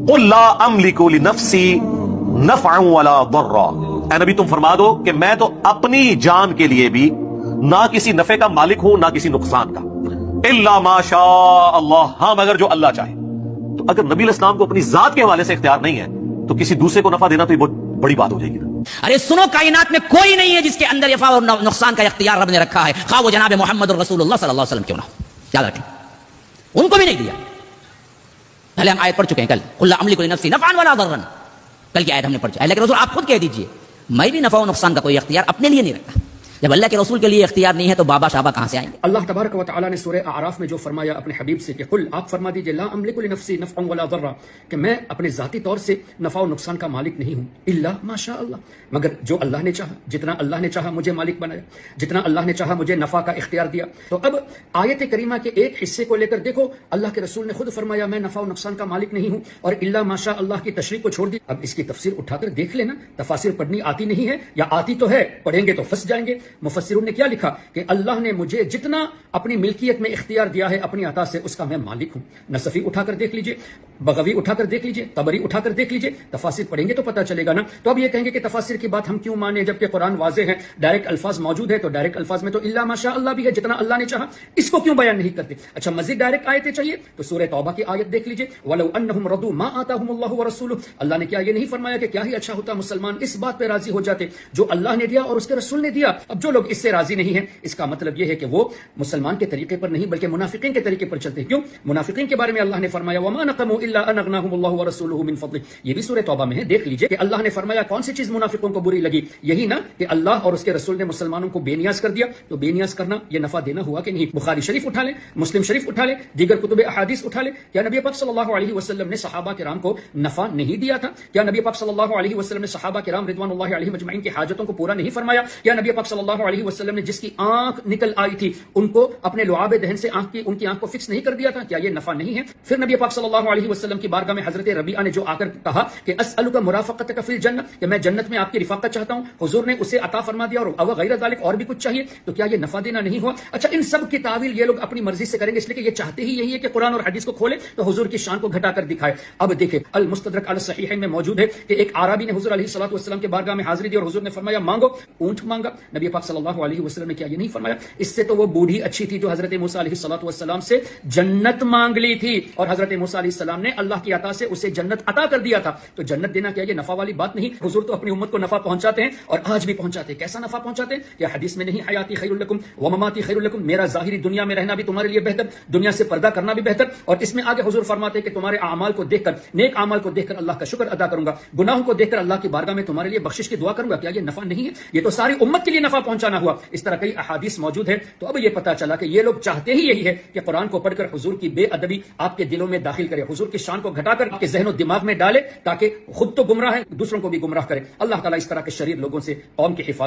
قل لا املک لنفسی نفعا ولا ضرا، اے نبی تم فرما دو کہ میں تو اپنی جان کے لیے بھی نہ کسی نفع کا مالک ہوں نہ کسی نقصان کا، الا ما شاء اللہ، ہاں مگر جو اللہ چاہے۔ تو اگر نبی علیہ السلام کو اپنی ذات کے حوالے سے اختیار نہیں ہے تو کسی دوسرے کو نفع دینا تو یہ بہت بڑی بات ہو جائے گی نا۔ ارے سنو، کائنات میں کوئی نہیں ہے جس کے اندر نفع اور نقصان کا اختیار رب نے رکھا ہے، خواہ وہ جناب محمد رسول اللہ صلی اللہ علیہ وسلم کیوں نہ ہو، یاد رکھیں ان کو بھی نہیں دیا۔ پہلے ہم آیت پڑھ چکے ہیں کل، قل لا املک لنفسی نفعا ولا ضرا، کل کی آیت ہم نے پڑھ چکی ہے۔ اللہ کے رسول آپ خود کہہ دیجئے میں بھی نفع و نقصان کا کوئی اختیار اپنے لیے نہیں رکھتا۔ جب اللہ کے رسول کے لیے اختیار نہیں ہے تو بابا شابا کہاں سے آئیں گے؟ اللہ تبارک و تعالیٰ نے سورہ اعراف میں جو فرمایا اپنے حبیب سے کہ قل، آپ فرما دیجئے لا املک لنفسی نفعا ولا ضرا، کہ میں اپنے ذاتی طور سے نفع و نقصان کا مالک نہیں ہوں، الا ما شاء اللہ، مگر جو اللہ نے چاہا، جتنا اللہ نے چاہا مجھے مالک بنایا، جتنا اللہ نے چاہا مجھے نفع کا اختیار دیا۔ تو اب آیت کریمہ کے ایک حصے کو لے کر دیکھو، اللہ کے رسول نے خود فرمایا میں نفع و نقصان کا مالک نہیں ہوں، اور الا ما شاء اللہ کی تشریح کو چھوڑ دی۔ اب اس کی تفسیر اٹھا کر دیکھ لینا، تفاسیر پڑھنی آتی نہیں ہے یا آتی تو ہے، پڑھیں گے تو پھنس جائیں گے۔ مفسرون نے کیا لکھا کہ اللہ نے مجھے جتنا اپنی ملکیت میں اختیار دیا ہے اپنی عطا سے، اس کا میں مالک ہوں۔ نصفی اٹھا کر دیکھ لیجئے، بغوی اٹھا کر دیکھ لیجئے، طبری اٹھا کر دیکھ لیجئے، تفاسیر پڑھیں گے تو پتہ چلے گا نا۔ تو اب یہ کہیں گے کہ تفاسیر کی بات ہم کیوں مانیں جبکہ قرآن واضح ہے، ڈائریکٹ الفاظ موجود ہے، تو ڈائریکٹ الفاظ میں تو الا ما شاء اللہ بھی ہے، جتنا اللہ نے چاہا، اس کو کیوں بیان نہیں کرتے؟ اچھا مزید ڈائریکٹ آیتیں چاہیے تو سورہ توبہ کی آیت دیکھ لیجئے، وَلَوْ أَنَّهُمْ رَضُوا مَا آتَاهُمُ اللَّهُ وَرَسُولُهُ، اللہ نے کیا یہ نہیں فرمایا کہ کیا ہی اچھا ہوتا مسلمان اس بات پہ راضی ہو جاتے جو اللہ نے دیا اور اس کے رسول نے دیا۔ اب جو لوگ اس سے راضی نہیں ہیں، اس کا مطلب یہ ہے کہ وہ مسلمان کے طریقے پر نہیں بلکہ منافقین کے طریقے پر چلتے ہیں۔ کیوں؟ منافقین کے بارے میں اللہ نے فرمایا وَمَا نَقَمُوا إِلَّا أَنْ أَغْنَاهُمُ اللَّهُ وَرَسُولُهُ مِنْ فَضْلِهِ، یہ بھی سورہ توبہ میں ہے، دیکھ لیجئے کہ اللہ نے فرمایا کون سی چیز منافقوں کو بری لگی، یہی نا کہ اللہ اور اس کے رسول نے مسلمانوں کو بے نیاز کر دیا۔ تو بے نیاز کرنا یہ نفع دینا ہوا کہ نہیں؟ بخاری شریف اٹھا لیں، مسلم شریف اٹھا لیں، دیگر کتب احادیث اٹھا لیں، کیا نبی پاک صلی اللہ علیہ وسلم نے صحابہ کرام کو نفع نہیں دیا تھا؟ کیا نبی پاک صلی اللہ علیہ وسلم نے صحابہ کرام رضوان اللہ علیہم اجمعین کی حاجتوں کو پورا نہیں فرمایا؟ کیا نبی پاک صلی اللہ علیہ وسلم نے جس کی آنکھ نکل آئی تھی ان کو اپنے لعاب دہن سے ان کی آنکھ کو فکس نہیں کر دیا تھا؟ کیا یہ نفع نہیں ہے؟ پھر نبی پاک صلی اللہ علیہ وسلم کی بارگاہ میں حضرت ربیعہ نے جو آ کر کہا کہ اسألک مرافقتک فی الجنہ، کہ میں جنت میں آپ کی رفاقت چاہتا ہوں، حضور نے اسے عطا فرما دیا، اور غیر ذالک اور بھی کچھ چاہیے، تو کیا یہ نفع دینا نہیں ہوا؟ اچھا ان سب کی تعویل یہ لوگ اپنی مرضی سے کریں گے، اس لیے کہ یہ چاہتے ہی یہی ہے کہ قرآن اور حدیث کو کھولے تو حضور کی شان کو گھٹا کر دکھائے۔ اب دیکھیں المستدرک علی الصحیحین میں موجود ہے کہ ایک اعرابی نے حضور علیہ الصلوۃ والسلام کے بارگاہ میں حاضری دی اور حضور نے فرمایا مانگو، اونٹ مانگا۔ نبی پاک صلی اللہ علیہ وسلم نے کیا یہ نہیں فرمایا اس سے تو وہ بوڑھی اچھی تھی جو حضرت موسیٰ علیہ الصلوۃ والسلام سے جنت مانگ لی تھی، اور حضرت موسیٰ علیہ السلام نے اللہ کی عطا سے اسے جنت عطا کر دیا تھا۔ تو جنت دینا کیا یہ نفع والی بات نہیں؟ حضور تو اپنی امت کو نفع پہنچاتے ہیں اور آج بھی پہنچاتے ہیں۔ کیسا نفع پہنچاتے ہیں؟ کیا حدیث میں نہیں حیاتی خیر لکم ومماتی خیر لکم، میرا ظاہری دنیا میں رہنا بھی تمہارے لیے بہتر، دنیا سے پردہ کرنا بھی بہتر، اور اس میں آگے حضور فرماتے ہیں کہ تمہارے اعمال کو دیکھ کر، نیک اعمال کو دیکھ کر اللہ کا شکر ادا کروں گا، گناہوں کو دیکھ کر اللہ کی بارگاہ میں تمہارے لیے بخشش کی دعا کروں گا۔ کیا یہ نفع نہیں ہے؟ یہ تو ساری امت کے لیے نفع پہنچانا ہوا۔ اس طرح کئی احادیث موجود ہے۔ تو اب یہ پتا چلا کہ یہ لوگ چاہتے ہی یہی ہے کہ قرآن کو پڑھ کر حضور کی بے ادبی آپ کے دلوں میں داخل کرے، حضور کی شان کو گھٹا کر آپ کے ذہن و دماغ میں ڈالے، تاکہ خود تو گمراہ ہے دوسروں کو بھی گمراہ کرے۔ اللہ تعالیٰ اس طرح کے شریر لوگوں سے قوم کی حفاظت